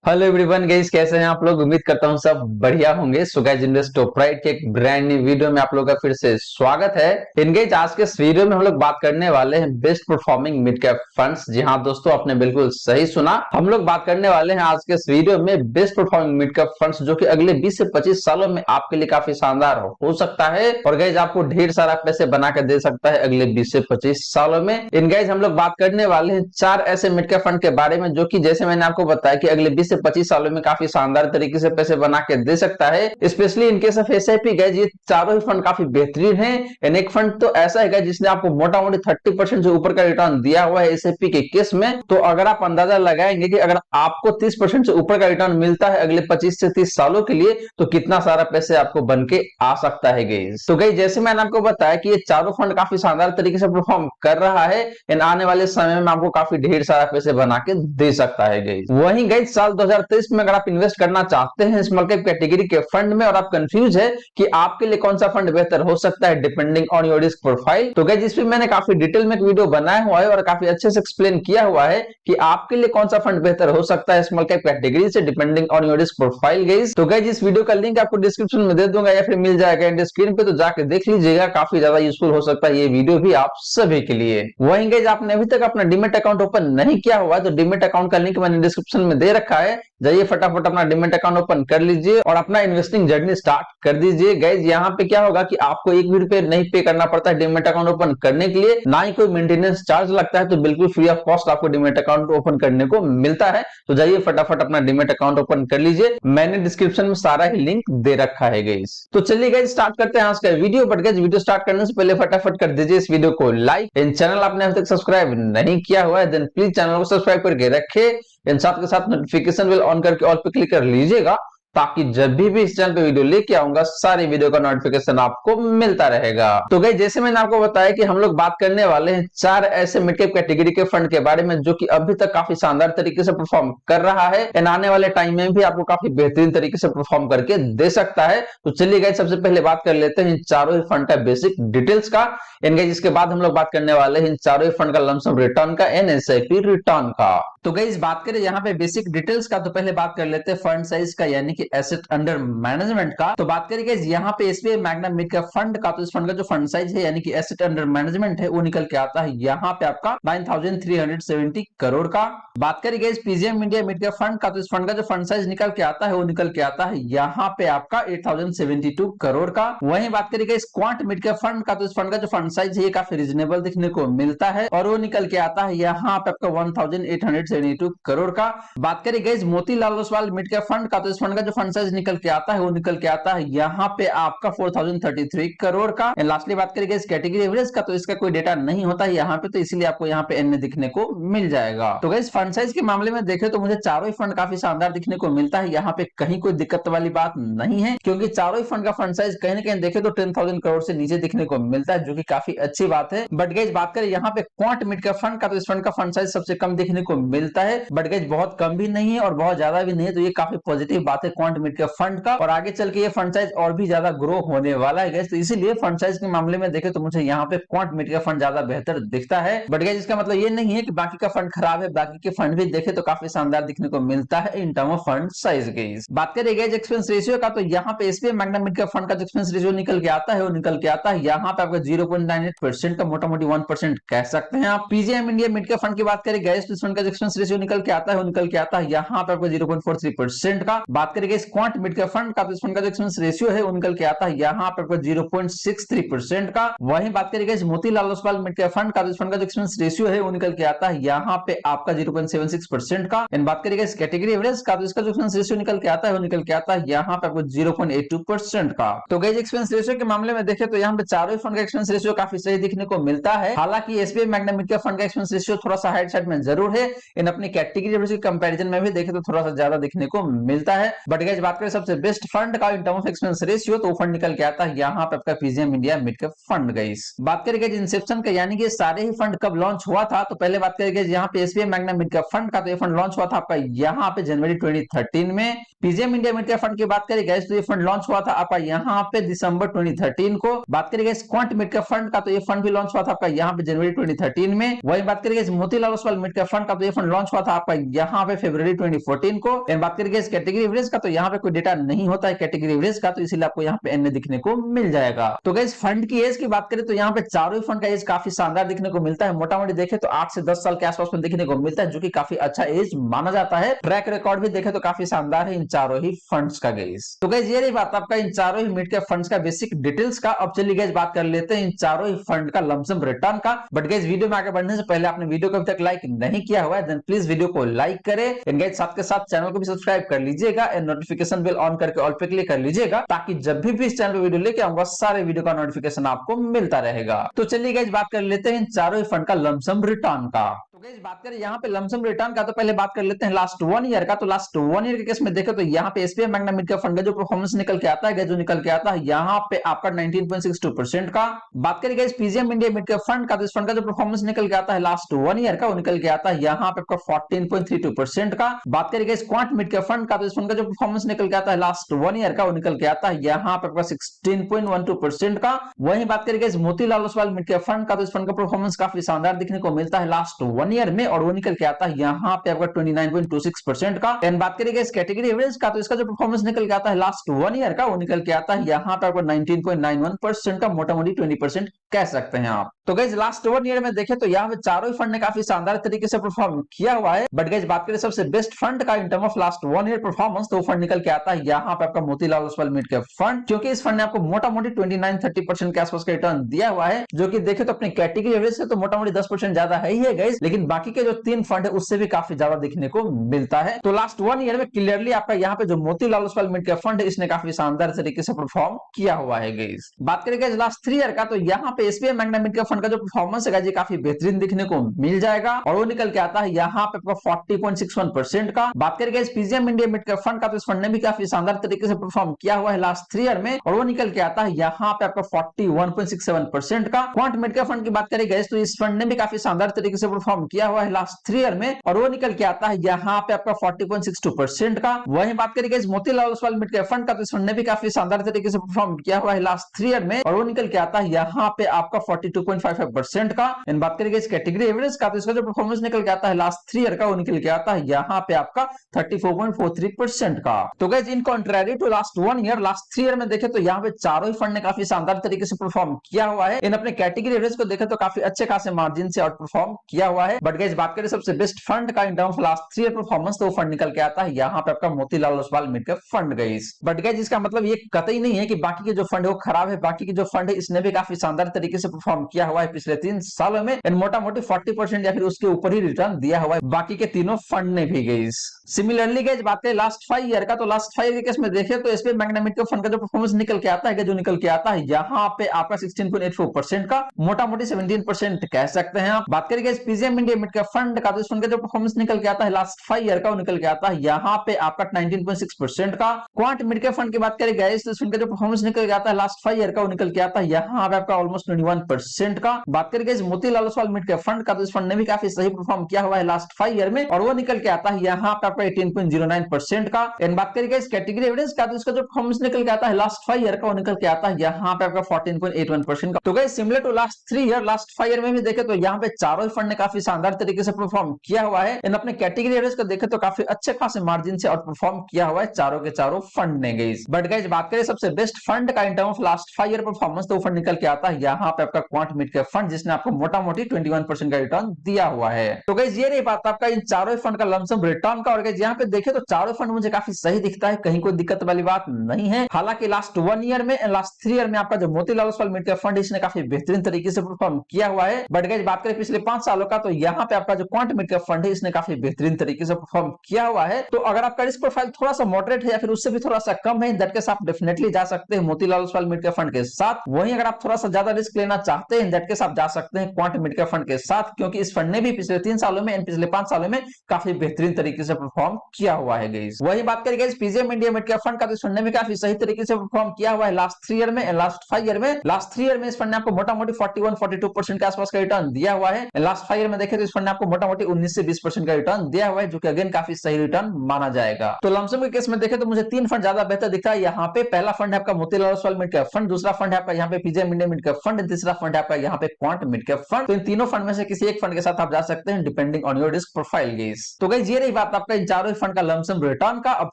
Hello everyone guys, कैसे हैं आप लोग। उम्मीद करता हूं सब बढ़िया होंगे। So guys, invest top right के एक ब्रांड न्यू वीडियो में आप लोगों का फिर से स्वागत है। इन गाइस, आज के इस वीडियो में हम लोग बात करने वाले हैं best performing mid cap funds. जी हाँ दोस्तों, आपने बिल्कुल सही सुना। हम लोग बात करने वाले हैं आज के इस वीडियो में best performing mid cap funds, जो कि अगले 20 से 25 सालों में आपके लिए काफी शानदार हो सकता है और गाइस आपको ढेर सारा पैसे बना के दे सकता है अगले 20 से 25 सालों में। इन गाइस, हम लोग बात करने वाले हैं 4 ऐसे मिड कैप फंड के बारे में, जो कि जैसे मैंने आपको बताया कि अगले 20 से 25 सालों में काफी शानदार तरीके से पैसे बना के दे सकता है। Specially in case of SIP guys, ये चारों ही फंड काफी बेहतरीन है। एंड एक फंड तो ऐसा है जिसने आपको मोटा मोटी 30% से ऊपर का रिटर्न दिया हुआ है एसआईपी के केस में। तो अगर आप अंदाजा लगाएंगे कि अगर आपको 30% से ऊपर का रिटर्न मिलता है अगले 25 से 30 सालों के लिए, तो कितना सारा पैसे आपको बन के आ सकता है गाइस। तो गाइस, जैसे मैंने आपको बताया कि ये चारों फंड काफी शानदार तरीके से परफॉर्म कर रहा है एंड आने वाले समय में आपको काफी ढेर सारा पैसे बना के दे सकता है गाइस। वहीं गाइस, साल 2023 में अगर आप इन्वेस्ट करना चाहते हैं स्मॉल कैप कैटेगरी के फंड में और आप कंफ्यूज है कि आपके लिए कौन सा फंड बेहतर हो सकता है depending on your risk profile, तो गाइस इस पे मैंने काफी डिटेल में एक वीडियो बनाया हुआ है और काफी अच्छे से एक्सप्लेन किया हुआ है कि आपके लिए कौन सा फंड बेहतर हो सकता है स्मॉल कैप कैटेगरी से depending on your risk profile guys. तो गाइस, इस वीडियो का लिंक आपको डिस्क्रिप्शन में दे दूंगा या फिर मिल जाएगा एंड स्क्रीन पे, तो जाके देख लीजिएगा। काफी ज्यादा यूजफुल हो सकता है ये वीडियो भी आप सभी के लिए। वहीं गाइस, आपने अभी तक अपना डीमेट अकाउंट ओपन नहीं किया हुआ है तो डीमेट अकाउंट का लिंक मैंने डिस्क्रिप्शन में दे रखा है। जाइए फटाफट अपना डीमेट अकाउंट ओपन कर लीजिए और अपना इन्वेस्टिंग जर्नी स्टार्ट कर दीजिए। गाइस, यहाँ पे क्या होगा कि आपको एक भी रुपए नहीं पे करना पड़ता है डीमेट अकाउंट ओपन करने के लिए, ना ही कोई मेंटेनेंस चार्ज लगता है। तो बिल्कुल फ्री ऑफ कॉस्ट आपको डीमेट अकाउंट ओपन करने को मिलता है। तो जाइए फटाफट अपना डीमेट अकाउंट ओपन कर लीजिए। मैंने डिस्क्रिप्शन में सारा ही लिंक दे रखा है गाइस। तो चलिए गाइस, स्टार्ट करते हैं आज का video. But guys, video start करने से पहले फटाफट कर दीजिए इस वीडियो को लाइक। इन चैनल आपने अभी तक सब्सक्राइब नहीं किया हुआ है देन प्लीज चैनल को सब्सक्राइब करके रखे। इन साथ के साथ नोटिफिकेशन बेल ऑन करके ऑल पे क्लिक कर लीजिएगा, ताकि जब भी इस चैनल पे वीडियो लेके आऊंगा सारी वीडियो का नोटिफिकेशन आपको मिलता रहेगा। तो गाइस, जैसे मैंने आपको बताया कि हम लोग बात करने वाले हैं 4 ऐसे मिड कैप कैटेगरी के फंड के बारे में, जो कि अभी तक काफी शानदार तरीके से परफॉर्म कर रहा है एंड आने वाले टाइम में भी आपको काफी बेहतरीन तरीके से परफॉर्म करके दे सकता है। तो चलिए गाइस, सबसे पहले बात कर लेते हैं इन चारों ही फंड का बेसिक डिटेल्स का एंड गाइस इसके बाद हम लोग बात करने वाले हैं इन चारों ही फंड का लमसम रिटर्न का एंड एसआईपी रिटर्न का। तो गाइस, बात करें यहाँ पे बेसिक डिटेल्स का, तो पहले बात कर लेते हैं फंड साइज का, यानी कि एसेट अंडर मैनेजमेंट का। तो बात करें गाइस यहाँ पे SBI Magna mid cap fund का, तो इस फंड का जो फंड साइज है यानी कि एसेट अंडर मैनेजमेंट है वो निकल के आता है यहाँ पे आपका 9370 करोड़ का। बात करें guys PGM India mid cap fund का, तो इस फंड का जो फंड साइज निकल के आता है वो निकल के आता है यहाँ पे आपका 8072 करोड़ का। वहीं बात करें guys quant mid cap fund का, तो इस फंड का जो फंड साइज है ये काफी रीजनेबल दिखने को मिलता है और वो निकल के आता है यहाँ पे आपका 1872 करोड़ का। बात करें guys Motilal Oswal mid cap fund का, तो इस फंड का जो फंड साइज निकल के आता है वो निकल के आता है यहाँ पे आपका 4033 करोड़ का। एंड लास्टली बात करें गाइस कैटेगरी एवरेज का, तो इसका कोई डेटा नहीं होता है यहाँ पे, तो इसीलिए आपको यहाँ पे एन दिखने को मिल जाएगा। तो गाइस फंड साइज के मामले में देखें तो मुझे चारों ही फंड काफी शानदार दिखने को मिलता है। यहाँ पे कहीं कोई दिक्कत वाली बात नहीं है, क्योंकि चारों ही फंड का फंड साइज कहीं ना कहीं देखे तो 10,000 करोड़ से नीचे दिखने को मिलता है, जो कि काफी अच्छी बात है। बट गाइस बात करें यहाँ पे क्वांट मिड कैप फंड का, तो इस फंड का फंड साइज सबसे कम दिखने को मिलता है। बट गाइस बहुत कम भी नहीं है और बहुत ज्यादा भी नहीं है, तो ये काफी पॉजिटिव बात है क्वांट मिड कैप फंड का, और आगे चल के ये फंड साइज और भी ज्यादा ग्रो होने वाला है गाइस। तो इसीलिए फंड साइज के मामले में देखें तो मुझे यहाँ पे क्वांट मिड कैप फंड ज्यादा बेहतर दिखता है। बट गाइस इसका मतलब ये नहीं है कि बाकी का फंड खराब है, बाकी के फंड भी देखे तो काफी शानदार दिखने को मिलता है in term of fund size guys. बात करें गाइस एक्सपेंस रेशियो का, तो यहाँ पे SBI Magna mid cap fund का जो एक्सपेंस रेशियो निकल के आता है वो निकल के आता है यहाँ पे आपका 0.98% का, मोटा मोटी 1% कह सकते हैं आप। PGM India mid cap fund की बात करें गाइस, तो इस फंड का जो एक्सपेंस रेशियो निकल के आता है वो निकल के आता है यहाँ पे आपको 0.43% का। बात करें guys quant mid cap fund का, तो इस फंड का जो एक्सपेंस रेशियो है वो निकल के आता है यहाँ पे आपको 0.63% का। वहीं बात करें guys Motilal Oswal mid cap fund का, तो इस फंड का जो एक्सपेंस रेशियो है वो निकल के आता है यहाँ पे आपका 0.76% का। एंड बात करें गाइस कैटेगरी एवरेज का, तो इसका जो एक्सपेंस रेशियो निकल के आता है वो निकल के आता है यहाँ पे आपको 0.82% का। तो गाइस एक्सपेंस रेशियो के मामले में देखें तो यहाँ पे चारों ही फंड का एक्सपेंस रेशियो काफी सही दिखने को मिलता है। हालांकि SBI Magna mid cap fund का एक्सपेंस रेशियो थोड़ा सा हाइट साइड में जरूर है, इन अपनी कैटेगरी एवरेज के कंपैरिजन में भी देखें तो थोड़ा सा ज्यादा दिखने को मिलता है। बट गाइस बात करें सबसे बेस्ट फंड का in term of expense ratio, तो फंड निकल के आता है यहाँ पे आपका PGM India mid cap fund guys. बात करें गाइस इंसेप्शन का, यानी कि सारे ही फंड कब लॉन्च हुआ था, तो पहले बात करें गाइस यहाँ पे SBI Magna mid cap fund का, तो ये फंड लॉन्च हुआ था आपका यहाँ पे जनवरी 2013 में। PGM India mid cap fund की बात करें गाइस, तो ये फंड लॉन्च हुआ था आपका यहाँ पे दिसंबर 2013 को। बात करें guys quant mid cap fund का, तो ये फंड भी लॉन्च हुआ था आपका यहाँ पे जनवरी 2013 में। वही बात करें guys Motilal Oswal mid cap fund का, तो ये फंड फंड लॉन्च हुआ था आपका यहाँ पे फरवरी 2014 को। एंड बात करेंगे इस कैटेगरी एवरेज का, तो यहाँ पे कोई डेटा नहीं होता है कैटेगरी एवरेज का, तो इसीलिए आपको यहाँ पे एन दिखने को मिल जाएगा। तो गाइस फंड की एज की बात करें तो यहाँ पे चारों ही फंड का एज काफी शानदार देखने को मिलता है। मोटा मोटी देखे तो 8 से 10 साल के आसपास में देखने को मिलता है, जो कि काफी अच्छा एज माना जाता है। ट्रैक रिकॉर्ड भी देखे तो काफी शानदार है इन चारों ही फंड्स का गाइस। तो गाइस ये रही बात आपका इन चारों ही मिड कैप फंड्स का बेसिक डिटेल्स का। अब चलिए गाइस बात कर लेते हैं इन चारों ही फंड का लमसम रिटर्न का। बट गाइस वीडियो में आगे बढ़ने से पहले आपने वीडियो को अभी तक लाइक नहीं किया हुआ है देन प्लीज वीडियो को लाइक करें। एंड गाइस साथ के साथ चैनल को भी सब्सक्राइब कर लीजिएगा एंड नोटिफिकेशन बेल ऑन करके ऑल पे क्लिक कर लीजिएगा, ताकि जब भी इस चैनल पे वीडियो लेके आऊंगा सारे वीडियो का नोटिफिकेशन आपको मिलता रहेगा। तो चलिए गाइस बात कर लेते हैं इन चारों ही फंड का लमसम रिटर्न का। तो गाइस बात करें यहाँ पे लमसम रिटर्न का, तो पहले बात कर लेते हैं लास्ट 1 ईयर का। तो लास्ट 1 ईयर के केस में देखें तो यहाँ पे SBI Magna mid cap fund का जो परफॉर्मेंस निकल के आता है, जो निकल के आता है यहाँ पे आपका 19.62% का। बात करें guys PGM India mid cap fund का, तो इस फंड का जो परफॉर्मेंस निकल के आता है लास्ट 1 ईयर का, वो निकल के आता है यहाँ पे आपका 14.32% का। बात करें guys quant mid cap fund का, तो इस फंड का जो परफॉर्मेंस निकल के आता है लास्ट 1 ईयर का, वो निकल के आता है यहाँ पे आपका 16.12% का। वहीं बात करें guys Motilal Oswal mid cap fund का, तो इस फंड का परफॉर्मेंस काफी शानदार देखने को मिलता है लास्ट 1 ईयर में, और वो निकल के आता है यहाँ पे आपका 29.26% का। एंड बात करेंगे इस कैटेगरी एवरेज का, तो इसका जो परफॉर्मेंस निकल के आता है लास्ट 1 ईयर का, वो निकल के आता है यहाँ पे आपको 19.91% का, मोटा मोटी 20% कह सकते हैं आप। तो गाइस लास्ट 1 ईयर में देखें तो यहाँ पे चारों ही फंड ने काफी शानदार तरीके से परफॉर्म किया हुआ है। बट गाइस बात करें सबसे बेस्ट फंड का in term of last 1 year performance, तो फंड निकल के आता है यहाँ पे आपका Motilal Oswal mid cap fund, क्योंकि इस फंड ने आपको मोटा मोटी 29-30% के आसपास का रिटर्न दिया हुआ है, जो कि देखे तो अपनी कैटेगरी एवरेज से तो मोटा मोटी 10% ज्यादा है ही है गाइस, लेकिन बाकी के जो 3 फंड है उससे भी काफी ज्यादा देखने को मिलता है। तो लास्ट 1 ईयर में क्लियरली आपका यहाँ पे जो Motilal Oswal mid cap fund है, इसने काफी शानदार तरीके से परफॉर्म किया हुआ है गाइस। बात करें गाइस लास्ट 3 ईयर का, तो यहाँ पे SBI Magna mid cap fund का जो परफॉर्मेंस है गाइस काफी बेहतरीन देखने को मिल जाएगा, और वो निकल के आता है यहाँ पे आपका 40.61% का। बात करें guys PGM India mid cap fund का, तो इस फंड ने भी काफी शानदार तरीके से परफॉर्म किया हुआ है लास्ट 3 ईयर में, और वो निकल के आता है यहाँ पे आपका 41.67% का। क्वांट मिड कैप फंड की बात करें गाइस, तो इस फंड ने भी काफी शानदार तरीके से परफॉर्म किया हुआ है लास्ट 3 ईयर में, और वो निकल के आता है यहाँ पे आपका 40.62% का। वहीं बात करें guys Motilal Oswal mid cap fund का, तो इस फंड ने भी काफी शानदार तरीके से परफॉर्म किया हुआ है लास्ट 3 ईयर में, और वो निकल के आता है यहाँ पे आपका 42.55% का। एंड बात करेंगे इस कैटेगरी एवरेज का, तो इसका जो परफॉर्मेंस निकल के आता है लास्ट 3 ईयर का, वो निकल के आता है यहाँ पे आपका 34.43% का। तो guys in contrary to last 1 year, last 3 year में देखे तो यहाँ पे चारों ही फंड ने काफी शानदार तरीके से परफॉर्म किया हुआ है। इन अपने कैटेगरी एवरेज को देखे तो काफी अच्छे खासे मार्जिन से आउट परफॉर्म किया हुआ है। बट गाइस बात करें सबसे बेस्ट फंड का in terms of last 3 year performance, तो फंड निकल के आता है यहाँ पे आपका Motilal Oswal mid cap fund guys. But guys इसका मतलब ये कतई नहीं है कि बाकी के जो फंड है वो खराब है। बाकी के जो फंड है इसने भी काफी शानदार तरीके से परफॉर्म किया हुआ है पिछले 3 सालों में, एंड मोटा मोटी 40% या फिर उसके ऊपर ही रिटर्न दिया हुआ है बाकी के तीनों फंड ने भी गाइस। सिमिलरली गाइस बात करें लास्ट 5 ईयर का, तो लास्ट 5 ईयर के केस में देखें तो SBI Magna mid cap fund का जो परफॉर्मेंस निकल के आता है, जो निकल के आता है यहाँ पे आपका 16.84% का, मोटा मोटी 17% कह सकते हैं आप। बात करें guys PGM India mid cap fund का, तो इस फंड का जो परफॉर्मेंस निकल के आता है लास्ट 5 ईयर का, वो निकल के आता है यहाँ पे आपका 19.6% का। क्वांट मिड कैप फंड की बात करें गाइस, तो इस फंड का जो परफॉर्मेंस निकल के आता है लास्ट 5 ईयर का, वो निकल के आता है यहाँ पे आपका ऑलमोस्ट 21% का। बात करें guys Motilal Oswal mid cap fund का, तो इस फंड ने भी काफी सही परफॉर्म किया हुआ है लास्ट 5 ईयर में, और वो निकल के आता है यहाँ पे आपका 18.09% का। एंड बात करें गाइस कैटेगरी एवरेज का, तो इसका जो परफॉर्मेंस निकल के आता है लास्ट 5 ईयर का, वो निकल के आता है यहाँ पे आपका 14.81% का। तो guys similar to last 3 year, last 5 year में भी देखे तो यहाँ पे चारों ही फंड ने काफी शानदार तरीके से परफॉर्म किया हुआ है। इन अपने कैटेगरी एवरेज को देखे तो काफी अच्छे खासे मार्जिन से आउट परफॉर्म किया हुआ है चारों के चारों फंड ने गाइस। बट गाइस बात करें सबसे बेस्ट फंड का in term of last 5 year performance, तो फंड निकल के आता है यहाँ पे आपका क्वांट मिड कैप फंड, जिसने आपको मोटा मोटी 21% का रिटर्न दिया हुआ है। तो गाइस ये रही बात आपका इन चारों फंड का लमसम रिटर्न का। और गाइस यहाँ पे देखे तो चारों फंड मुझे काफी सही दिखता है, कहीं कोई दिक्कत वाली बात नहीं है। हालांकि लास्ट 1 ईयर में लास्ट 3 ईयर में आपका जो Motilal Oswal mid cap fund इसने काफी बेहतरीन तरीके से परफॉर्म किया हुआ है। बट गाइस बात करें पिछले 5 सालों का, तो यहाँ पे आपका जो क्वांट मिड कैप फंड है इसने काफी बेहतरीन तरीके से परफॉर्म किया हुआ है। तो अगर आपका रिस्क प्रोफाइल थोड़ा सा मॉडरेट है या फिर उससे भी थोड़ा सा कम है, दैट केस आप डेफिनेटली जा सकते हैं Motilal Oswal mid cap fund के साथ। वहीं अगर आप थोड़ा सा ज्यादा रिस्क लेना चाहते हैं, दैट केस आप जा सकते हैं क्वांट मिड कैप फंड के साथ, क्योंकि इस फंड ने भी पिछले 3 सालों में पिछले 5 सालों में काफी बेहतरीन तरीके से परफॉर्म किया हुआ है गाइस। वही बात करें guys PGM India mid cap fund का, तो इस फंड ने भी काफी सही तरीके से परफॉर्म किया हुआ है लास्ट 3 ईयर में, लास्ट 5 ईयर में। लास्ट 3 ईयर में इस फंड ने आपको मोटा मोटी 41-42% के आसपास का रिटर्न दिया हुआ है। लास्ट 5 ईयर में देखें तो इस फंड ने आपको मोटा मोटी 19 से 20% का रिटर्न दिया हुआ है, जो कि अगेन काफी सही रिटर्न माना जाएगा। तो लमसम के केस में देखें तो मुझे 3 फंड ज्यादा बेहतर दिखता है यहाँ पे। पहला फंड है आपका Motilal Oswal mid cap fund, दूसरा फंड है आपका यहाँ पे PGM India mid cap fund, तीसरा फंड है आपका यहाँ पे क्वांट मिड कैप फंड। तो इन तीनों फंड में से किसी एक फंड के साथ आप जा सकते हैं depending on your risk profile guys. तो गाइस ये रही बात आपका इन चारों फंड का लमसम रिटर्न का। अब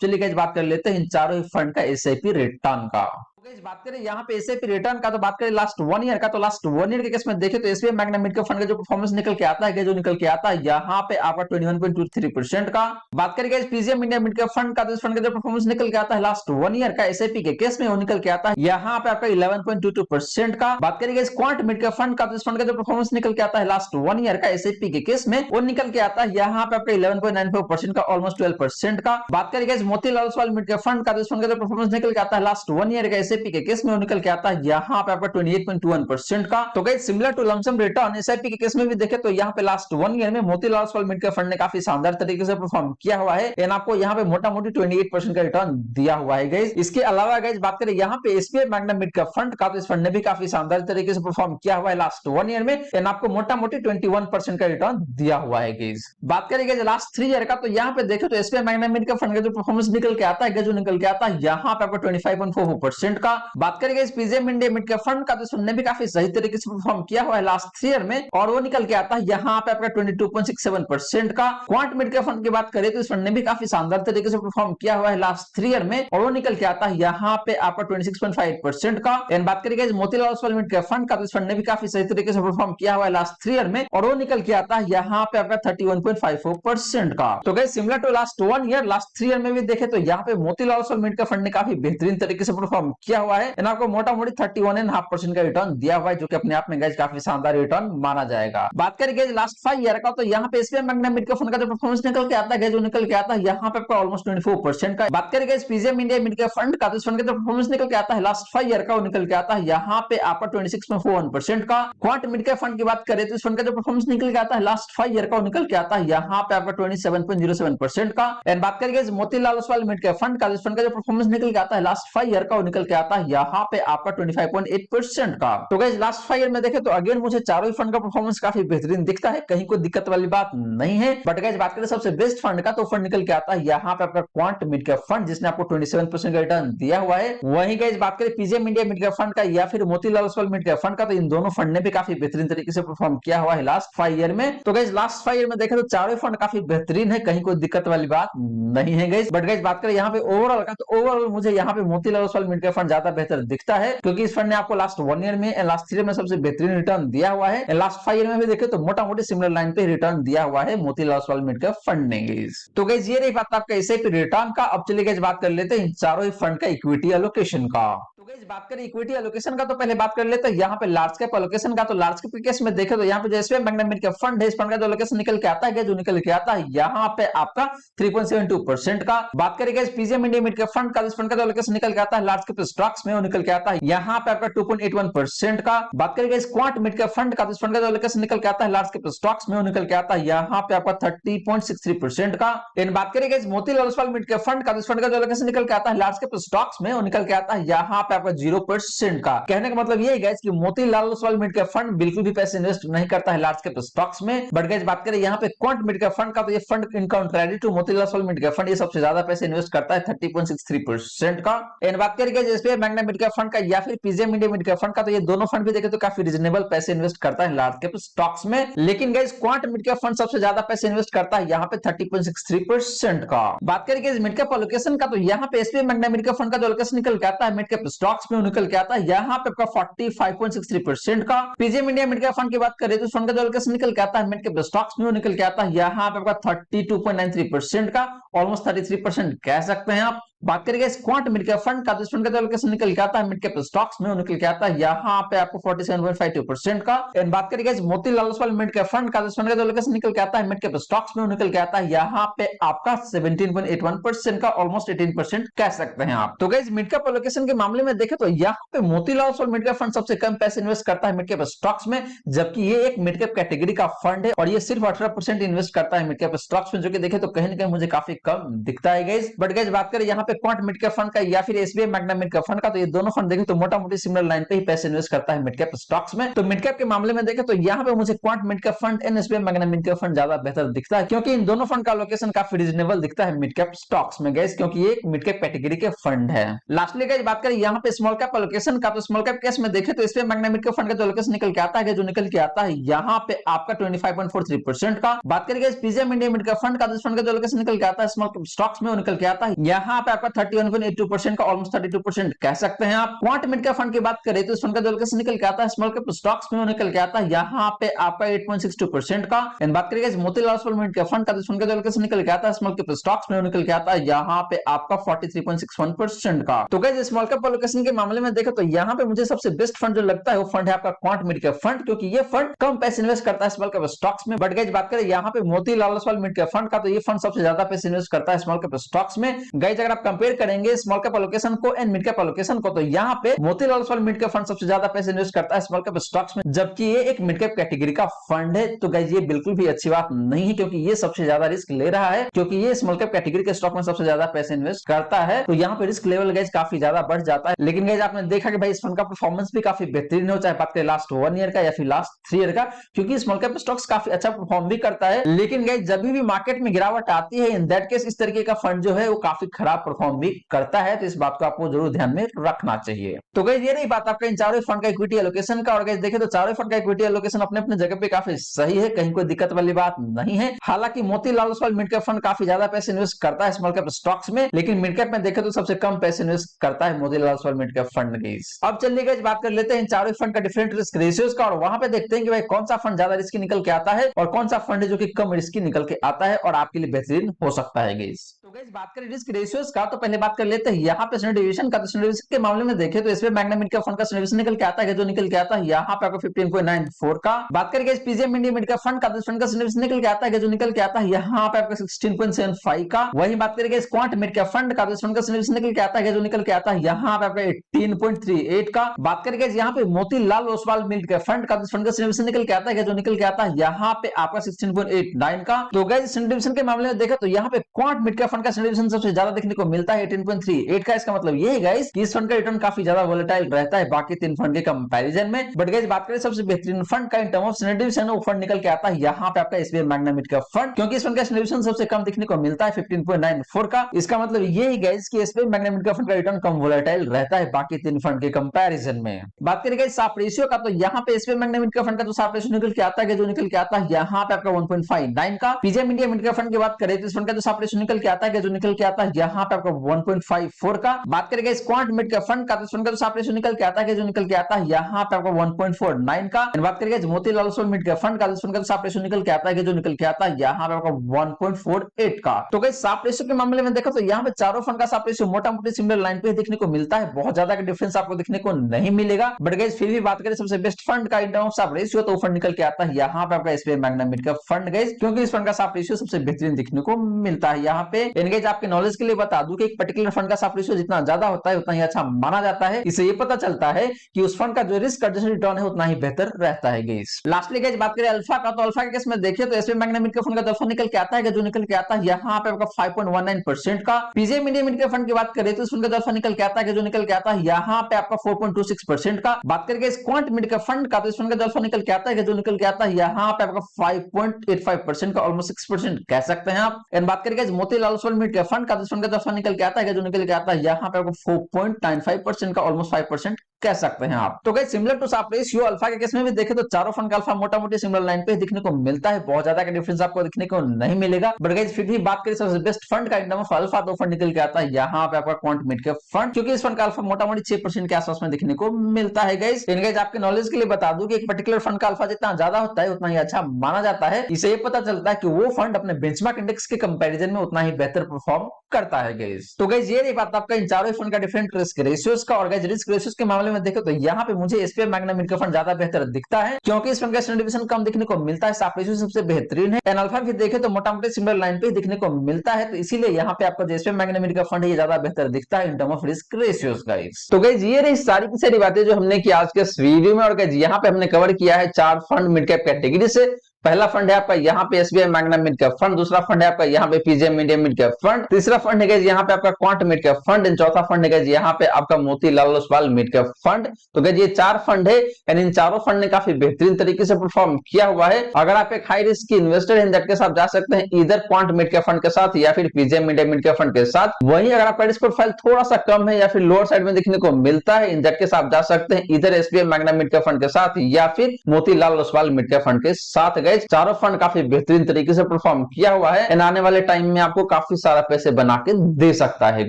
चलिए गाइस बात कर लेते हैं इन चारों फंड का एसआईपी रिटर्न का। बात करें यहाँ पे एसआईपी रिटर्न का, तो बात करें लास्ट 1 ईयर का, तो लास्ट 1 ईयर के केस में देखें तो SBI Magna mid cap fund का जो परफॉर्मेंस निकल के आता है, जो निकल के आता है यहाँ पे आपका 21.23% का। बात करें PGM India mid cap fund का, तो इस फंड का जो परफॉर्मेंस निकल के आता है लास्ट 1 ईयर का एसआईपी के केस में, वो निकल के आता है यहाँ पे आपका 11.22% का। बात करें क्वांट मिड कैप फंड का, तो इस फंड का जो परफॉर्मेंस निकल के आता है लास्ट 1 ईयर का एसआईपी के केस में, वो निकल के आता है यहाँ पे आपका 11.94% का, ऑलमोस्ट 12% का। बात करें Motilal Oswal mid cap fund का, तो इस फंड का जो परफॉर्मेंस निकल के आता है लास्ट 1 ईयर का एसआईपी के केस में, वो निकल के आता है यहाँ पे आपका 28.21% का। तो guys similar to lump sum return SIP के केस में भी देखें तो यहाँ पे लास्ट 1 ईयर में Motilal Oswal mid cap fund ने काफी शानदार तरीके से परफॉर्म किया हुआ है, एंड आपको यहाँ पे मोटा मोटी 28% का रिटर्न दिया हुआ है गाइस। इसके अलावा गाइस बात करें यहाँ पे SBI Magna mid cap fund का, तो इस फंड ने भी काफी शानदार तरीके से परफॉर्म किया हुआ है लास्ट 1 ईयर में, एंड आपको मोटा मोटी 21% का रिटर्न दिया हुआ है गाइस। बात करें लास्ट 3 ईयर का, तो यहाँ पे देखें तो SBI Magna mid cap fund का जो परफॉर्मेंस निकल के आता है, जो निकल के आता है यहाँ पे आपको 25.44% का। बात करें PGM India mid cap fund का, तो सुनने भी काफी सही तरीके से परफॉर्म किया हुआ है लास्ट 3 ईयर में, और वो निकल के आता है यहाँ पे आपका 22.67% का। क्वांट मिड कैप फंड की बात करें तो इस फंड ने भी काफी शानदार तरीके से परफॉर्म किया हुआ है लास्ट 3 ईयर में, और वो निकल के आता है यहाँ पे आपका 26.58% का। एंड बात करें Motilal Oswal mid cap fund का, तो इस फंड ने भी काफी सही तरीके से परफॉर्म किया हुआ है लास्ट 3 ईयर में, और वो निकल के आता है यहाँ पे आपका 31.54% का। तो guys similar to last 1 year, last 3 year में भी देखे तो यहाँ पे Motilal Oswal mid cap fund ने काफी बेहतरीन तरीके से परफॉर्म किया हुआ है, एंड आपको मोटा मोटी 31.5% का रिटर्न दिया हुआ है, जो कि अपने आप में गाइस काफी शानदार रिटर्न माना जाएगा। बात करें गाइस लास्ट 5 ईयर का, तो यहाँ पे SBI Magna mid cap fund का जो परफॉर्मेंस निकल के आता है, जो निकल के आता है यहाँ पे आपका ऑलमोस्ट 24% का। बात करें guys PGM India mid cap fund का, तो इस फंड का जो परफॉर्मेंस निकल के आता है लास्ट 5 ईयर का, वो निकल के आता है यहाँ पे आपका 26.41% का। क्वांट मिड कैप फंड की बात करें तो इस फंड का जो परफॉर्मेंस निकल के आता है लास्ट 5 ईयर का, वो निकल के आता है यहाँ पे आपका 27.07% का। एंड बात करें guys Motilal Oswal mid cap fund का, इस फंड का जो परफॉर्मेंस निकल के आता है लास्ट 5 ईयर का, वो निकल के आता है यहाँ पे आपका 25.8% का। तो गाइस लास्ट 5 ईयर में देखें तो अगेन मुझे चारों ही फंड का परफॉर्मेंस काफी बेहतरीन दिखता है, कहीं कोई दिक्कत वाली बात नहीं है। बट गाइस बात करें सबसे बेस्ट फंड का, तो फंड निकल के आता है यहाँ पे आपका क्वांट मिड कैप फंड, जिसने आपको 27% का रिटर्न दिया हुआ है। वहीं गाइस बात करें PGM India mid cap fund का या फिर Motilal Oswal mid cap fund का, तो इन दोनों फंड ने भी काफी बेहतरीन तरीके से परफॉर्म किया हुआ है लास्ट 5 ईयर में। तो गाइस लास्ट 5 ईयर में देखें तो चारों फंड काफी बेहतरीन है, कहीं कोई दिक्कत वाली बात नहीं है गाइस। बट गाइस बात करें यहाँ पे ओवरऑल का, तो ओवरऑल मुझे यहाँ पे Motilal Oswal mid cap fund ज्यादा बेहतर दिखता है, क्योंकि इस फंड ने आपको लास्ट 1 ईयर में, लास्ट 3 ईयर में सबसे बेहतरीन रिटर्न दिया हुआ है। लास्ट 5 ईयर में भी देखें तो मोटा मोटी सिमिलर लाइन पे रिटर्न दिया हुआ है Motilal Oswal mid cap fund ने गाइस। तो गाइस ये रही बात आपका एसआईपी रिटर्न का। अब चलिए गाइस बात कर लेते हैं इन चारों ही फंड का इक्विटी एलोकेशन का। तो गाइस बात करें इक्विटी एलोकेशन का, तो पहले बात कर लेते हैं यहाँ पे लार्ज कैप एलोकेशन का। तो लार्ज कैप के केस में देखें तो यहाँ पे SBI Magna mid cap fund है, इस फंड का जो एलोकेशन निकल के आता है, जो निकल के आता है यहाँ पे आपका 3.72% का। बात करें guys PGM India mid cap fund का, इस फंड का जो एलोकेशन निकल के आता है लार्ज कैप स्टॉक्स में, वो निकल के आता है यहाँ पे आपका 2.81% का। बात करें guys quant mid cap fund का, तो इस फंड का जो एलोकेशन निकल के आता है लार्ज कैप स्टॉक्स में, वो निकल के आता है यहाँ पे आपका 30.63% का। इन बात करें guys Motilal Oswal mid cap fund का, तो इस फंड का जो एलोकेशन निकल के आता है लार्ज कैप स्टॉक्स में, वो निकल के आता है यहाँ पे आपका 0% का। कहने का मतलब ये है गाइस कि Motilal Oswal mid cap fund बिल्कुल भी पैसे इन्वेस्ट नहीं करता है लार्ज कैप स्टॉक्स में। बट गाइस बात करें यहाँ पे क्वांट मिड कैप फंड का, तो ये fund in contrary to Motilal Oswal mid cap fund ये सबसे ज्यादा पैसे इन्वेस्ट करता है 30.63% का। एंड बात करें guys SBI Magna mid cap fund का या फिर PGM India mid cap fund का, तो ये दोनों फंड भी देखें तो काफी रीजनेबल पैसे इन्वेस्ट करता है लार्ज कैप स्टॉक्स में। लेकिन guys quant mid cap fund सबसे ज्यादा पैसे इन्वेस्ट करता है यहाँ पे 30.63% का। बात करें गाइस मिड कैप एलोकेशन का, तो यहाँ पे SBI Magna mid cap fund का जो एलोकेशन निकल के आता है मिड कैप स्टॉक्स में, निकल के आता है यहाँ पे आपका 45.63% का। PGM India mid cap fund की बात करें तो फंड का जो एलोकेशन निकल के आता है मिड कैप स्टॉक्स में, निकल के आता है यहाँ पे आपका 32.93% का, ऑलमोस्ट 33% कह सकते हैं आप। बात करेंगे क्वांट मिड कैप फंड का, तो इस फंड का लोकेशन निकल के आता है मिड कैप स्टॉक्स में, निकल के आता है यहाँ पे आपको 47.52% का। एंड बात करेंगे Motilal Oswal mid cap fund का, तो इस फंड का लोकेशन निकल के आता है मिड कैप स्टॉक्स में, निकल के आता है यहाँ पे आपका 17.81% का, ऑलमोस्ट 18% कह सकते हैं आप। तो गाइस मिड कैप लोकेशन के मामले में देखें तो यहाँ पे Motilal Oswal mid cap fund सबसे कम पैसे इन्वेस्ट करता है मिड कैप स्टॉक्स में, जबकि ये एक मिड कैप कैटेगरी का फंड है और ये सिर्फ 18% इन्वेस्ट करता है मिड कैप स्टॉक्स में, जो कि देखें तो कहीं ना कहीं मुझे काफी कम दिखता है गाइस। बट गाइस बात करें यहाँ पे क्वांट मिड कैप फंड का या फिर SBI Magna mid cap fund का, तो ये दोनों फंड देखें तो मोटा मोटी सिमिलर लाइन पे ही पैसे इन्वेस्ट करता है मिड कैप स्टॉक्स में। तो मिड कैप के मामले में देखें तो यहाँ पे मुझे quant mid cap fund and SBI Magna mid cap fund ज्यादा बेहतर दिखता है, क्योंकि इन दोनों फंड का लोकेशन काफी रीजनेबल दिखता है मिड कैप स्टॉक्स में गाइस, क्योंकि ये एक मिड कैप कैटेगरी के फंड है। लास्टली गाइस बात करें यहाँ पे स्मॉल कैप लोकेशन का, तो स्मॉल कैप केस में देखें तो SBI Magna mid cap fund का लोकेशन निकल के आता है, जो निकल के आता है यहाँ पे आपका 25.43% का। बात करेंगे PGM India mid cap fund का, तो इस फंड का लोकेशन निकल के आता है स्मॉल कैप स्टॉक्स में, निकल के आता है यहाँ पे आपका 31.82% का, ऑलमोस्ट 32% कह सकते हैं आप। क्वांट मिड कैप फंड की बात करें तो इस फंड का लोकेशन निकल के आता है स्मॉल कैप स्टॉक्स में, निकल के आता है यहाँ पे आपका 8.62% का। एंड बात करेंगे Motilal Oswal mid cap fund का, तो इस फंड का लोकेशन निकल के आता है स्मॉल कैप स्टॉक्स में, निकल के आता है यहाँ पे आपका 43.61% का। तो गाइस स्मॉल कैप लोकेशन के मामले में देखें तो यहाँ पे मुझे सबसे बेस्ट फंड जो लगता है वो फंड है आपका क्वांट मिड कैप फंड, क्योंकि ये फंड कम पैसे इन्वेस्ट करता है स्मॉल कैप स्टॉक्स में। बट गाइस बात करें यहाँ पे Motilal Oswal mid cap fund का, तो ये फंड सबसे ज्यादा पैसे इन्वेस्ट करता है स्मॉल कैप स्टॉक्स में। गाइस अगर आप कंपेयर करेंगे स्मॉल कैप एलोकेशन को एंड मिड कैप एलोकेशन को, तो यहाँ पे Motilal Oswal mid cap fund सबसे ज्यादा पैसे इन्वेस्ट करता है स्मॉल कैप स्टॉक्स में, जबकि ये एक मिड कैप कैटेगरी का फंड है। तो गाइस ये बिल्कुल भी अच्छी बात नहीं है, क्योंकि ये सबसे ज्यादा रिस्क ले रहा है, क्योंकि ये स्मॉल कैप कैटेगरी के स्टॉक में सबसे ज्यादा पैसे इन्वेस्ट करता है, तो यहाँ पे रिस्क लेवल गाइस काफी ज्यादा बढ़ जाता है। लेकिन गाइस आपने देखा कि भाई इस फंड का परफॉर्मेंस भी काफी बेहतरीन हो, चाहे बात करें लास्ट 1 ईयर का या फिर लास्ट 3 ईयर का, क्योंकि स्मॉल कैप स्टॉक्स काफी अच्छा परफॉर्म भी करता है। लेकिन गाइस जब भी मार्केट में गिरावट आती है, इन दैट केस इस तरीके का फंड जो है वो काफी खराब परफॉर्म भी करता है, तो इस बात को आपको जरूर ध्यान में रखना चाहिए। तो गाइस ये नहीं बात आपका इन चारों फंड का इक्विटी एलोकेशन का, और गाइस देखें तो चारों फंड का इक्विटी एलोकेशन अपने अपने जगह पे काफी सही है, कहीं कोई दिक्कत वाली बात नहीं है। हालांकि Motilal Oswal mid cap fund काफी ज्यादा पैसे इन्वेस्ट करता है स्मॉल कैप स्टॉक्स में, लेकिन मिड कैप में देखें तो सबसे कम पैसे इन्वेस्ट करता है Motilal Oswal mid cap fund guys. अब चलिए गाइस बात कर लेते हैं इन चारों फंड का डिफरेंट रिस्क रेशियोज का, और वहां पे देखते हैं कि भाई कौन सा फंड ज्यादा रिस्की निकल के आता है और कौन सा फंड है जो कि कम रिस्की निकल के आता है और आपके लिए बेहतरीन हो सकता है गाइस। तो गाइस बात करें रिस्क रेशियोज का, तो पहले बात कर लेते हैं यहाँ पे स्टैंडर्ड डेविएशन का। तो स्टैंडर्ड डेविएशन के मामले में देखें तो इसमें मैग्ना मिड कैप फंड का स्टैंडर्ड डेविएशन निकल के आता है, जो निकल के आता है यहाँ पे आपको 15.94 का। बात करेंगे PGM India mid cap fund का, तो फंड का स्टैंडर्ड डेविएशन निकल के आता है, जो निकल के आता है यहाँ पे आपका 16.75 का। वहीं बात करेंगे क्वांट मिड कैप फंड का, तो फंड का स्टैंडर्ड डेविएशन निकल के आता है, जो निकल के आता है यहाँ पे आपका 18.38 का। बात करेंगे यहाँ पे Motilal Oswal mid cap fund का, तो फंड का स्टैंडर्ड डेविएशन निकल के आता है, जो निकल के आता है यहाँ पे आपका 16.89 का। तो गाइस स्टैंडर्ड डेविएशन के मामले में देखा तो यहाँ पे क्वांट मिड कैप फंड का स्टैंडर्ड डेविएशन सबसे ज्यादा देखने को मिलता है 18.38 का। इसका मतलब ये है गाइस कि इस फंड का रिटर्न काफी ज्यादा वोलेटाइल रहता है बाकी तीन फंड के कंपैरिजन में। बट गाइस बात करें सबसे बेहतरीन फंड का in term of standard deviation, वो फंड निकल के आता है यहाँ पे आपका SBI Magna mid cap fund, क्योंकि इस फंड का स्टैंडर्ड डेविएशन सबसे कम देखने को मिलता है 15.94 का। इसका मतलब ये ही गाइस कि SBI Magna mid cap fund का रिटर्न कम वोलेटाइल रहता है बाकी तीन फंड के कंपैरिजन में। बात करें गाइस साफ रेशियो का, तो यहाँ पे SBI Magna mid cap fund का जो साफ रेशियो निकल के आता है, जो निकल के आता है यहाँ पे आपका 1.59 का। PGM India mid cap fund की बात करें तो इस फंड का जो साफ रेशियो निकल के आता है, जो निकल के आता है यहाँ पे आपका 1.54 का। बात करेंगे इस क्वांट मिड कैप फंड का, तो इस फंड का जो साफ रेशियो निकल के आता है, जो निकल के आता है यहाँ पे आपका 1.49 का। बात करेंगे Motilal Oswal mid cap fund का, तो इस फंड का जो साफ रेशियो निकल के आता है, जो निकल के आता है यहाँ पे आपका 1.48 का। तो गाइस साफ रेशियो के मामले में देखो तो यहाँ पे चारों फंड का साफ रेशियो मोटा मोटी सिमिलर लाइन पे देखने को मिलता है, बहुत ज्यादा डिफरेंस आपको देखने को नहीं मिलेगा। बट गाइस फिर भी बात करें सबसे बेस्ट फंड का इन टर्म ऑफ साफ रेशियो, तो फंड निकल के आता है यहाँ पे आपका SBI Magna mid cap fund guys, क्योंकि इस फंड का साफ रेशियो सबसे बेहतरीन देखने को मिलता है यहाँ पे। गाइस आपके नॉलेज के लिए बता दूं कि एक पर्टिकुलर फंड का साफ रेशियो जितना ज्यादा होता है उतना ही अच्छा माना जाता है। इससे ये पता चलता है कि उस फंड का जो रिस्क एडजस्टेड रिटर्न है उतना ही बेहतर रहता है गाइस। लास्टली गाइस बात करें अल्फा का, तो अल्फा के केस में देखिए तो SBI Magna mid cap fund का अल्फा निकल के आता है, जो निकल के आता है यहाँ पे आपका 5.19% का। PGM India mid cap fund की बात करें तो इस फंड का अल्फा निकल के आता है, जो निकल के आता है यहाँ पे आपका 4.26% का। बात करके इस क्वांट मिड कैप फंड का, तो इस फंड का अल्फा निकल के आता है, जो निकल के आता है यहाँ पे आपका 5.85% का, ऑलमोस्ट 6% कह सकते हैं आप। एंड बात करके Motilal Oswal mid cap fund का, तो इस फंड का अल्फा निकल के आता है, जो निकल के आता है यहाँ पे आपको 4.95% का, ऑलमोस्ट 5% कह सकते हैं आप। तो गाइस सिमिलर टू साप रेशियो अल्फा के केस में भी देखें तो चारों फंड का अल्फा मोटा मोटी सिमिलर लाइन पे दिखने को मिलता है, बहुत ज्यादा का डिफरेंस आपको दिखने को नहीं मिलेगा। बट गाइस फिर भी बात करें सबसे बेस्ट फंड का, एकदम अल्फा दो फंड निकल के आता है यहाँ पे आपका क्वांट मिड कैप फंड, क्योंकि इस फंड का अल्फा मोटा मोटी 6% के आसपास में दिखने को मिलता है। गाइस गाइस आपके नॉलेज के लिए बता दूं कि एक पर्टिकुलर फंड का अल्फा जितना ज्यादा होता है उतना ही अच्छा माना जाता है। इसे ये पता चलता है कि वो फंड अपने बेंचमार्क इंडेक्स के कंपैरिजन में उतना ही बेहतर परफॉर्म करता है। गाइस तो गाइस ये रही बात आपका इन चारों फंड का डिफरेंट रिस्क रेशियोज का। और गाइस रिस्क रेशियोज के मामले में देखो तो यहाँ पे मुझे SPI Magna mid cap fund ज्यादा बेहतर दिखता है, क्योंकि इस फंड का स्टैंडर्ड डिवीजन कम दिखने को मिलता है, साप रेशियो सबसे बेहतरीन है, एंड अल्फा भी देखे तो मोटा मोटी सिमिलर लाइन पे दिखने को मिलता है। तो इसीलिए यहाँ पे आपका SPI Magna mid cap fund ये ज्यादा बेहतर दिखता है in term of risk ratios. Guys तो गाइस ये रही सारी की सारी बातें जो हमने की आज के इस वीडियो में। और गाइस यहाँ पे हमने कवर किया है 4 फंड मिड कैप कैटेगरी से। पहला फंड है आपका यहाँ पे SBI Magna mid cap fund, दूसरा फंड है आपका यहाँ पे पीजेएम इंडिया मिड कैप फंड, तीसरा फंड है यहाँ पे आपका quant mid cap fund, and चौथा फंड है यहाँ पे आपका Motilal Oswal mid cap fund. तो गाइस ये 4 फंड है एंड इन चारों फंड ने काफी बेहतरीन तरीके से परफॉर्म किया हुआ है। अगर आप एक हाई रिस्क की इन्वेस्टर हैं के साथ जा सकते हैं इधर क्वांट मिड कैप फंड के साथ या फिर पीजेएम इंडिया मिड कैप फंड के साथ। वहीं अगर आपका रिस्क प्रोफाइल थोड़ा सा कम है या फिर लोअर साइड में देखने को मिलता है इन के साथ जा सकते हैं इधर SBI Magna mid cap fund के साथ या फिर Motilal Oswal mid cap fund के साथ। गाइस चारों फंड काफी बेहतरीन तरीके से परफॉर्म किया हुआ है एंड आने वाले टाइम में आपको काफी सारा पैसे बना के दे सकता है।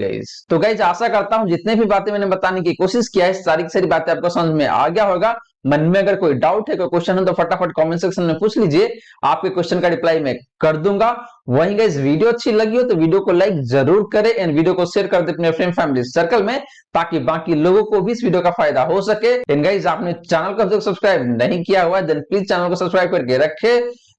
गाइस तो गाइस आशा करता हूं जितने भी बातें मैंने बताने की कोशिश किया है सारी की सारी बातें आपको समझ में आ गया होगा। मन में अगर कोई डाउट है कोई क्वेश्चन है तो फटाफट कमेंट सेक्शन में पूछ लीजिए, आपके क्वेश्चन का रिप्लाई मैं कर दूंगा। वहीं गाइस वीडियो अच्छी लगी हो तो वीडियो को लाइक जरूर करें एंड वीडियो को शेयर कर दे अपने फ्रेंड फैमिली सर्कल में, ताकि बाकी लोगों को भी इस वीडियो का फायदा हो सके। एंड गाइस आपने चैनल को अभी तक सब्सक्राइब नहीं किया हुआ है देन प्लीज चैनल को सब्सक्राइब करके रखे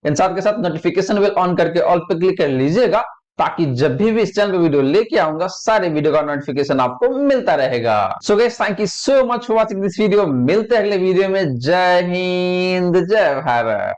एंड साथ के साथ नोटिफिकेशन बेल ऑन करके ऑल पे क्लिक कर लीजिएगा, ताकि जब भी इस चैनल पे वीडियो लेके आऊंगा सारे वीडियो का नोटिफिकेशन आपको मिलता रहेगा। So guys thank you so much for watching this video. मिलते हैं अगले वीडियो में। जय हिंद जय भारत।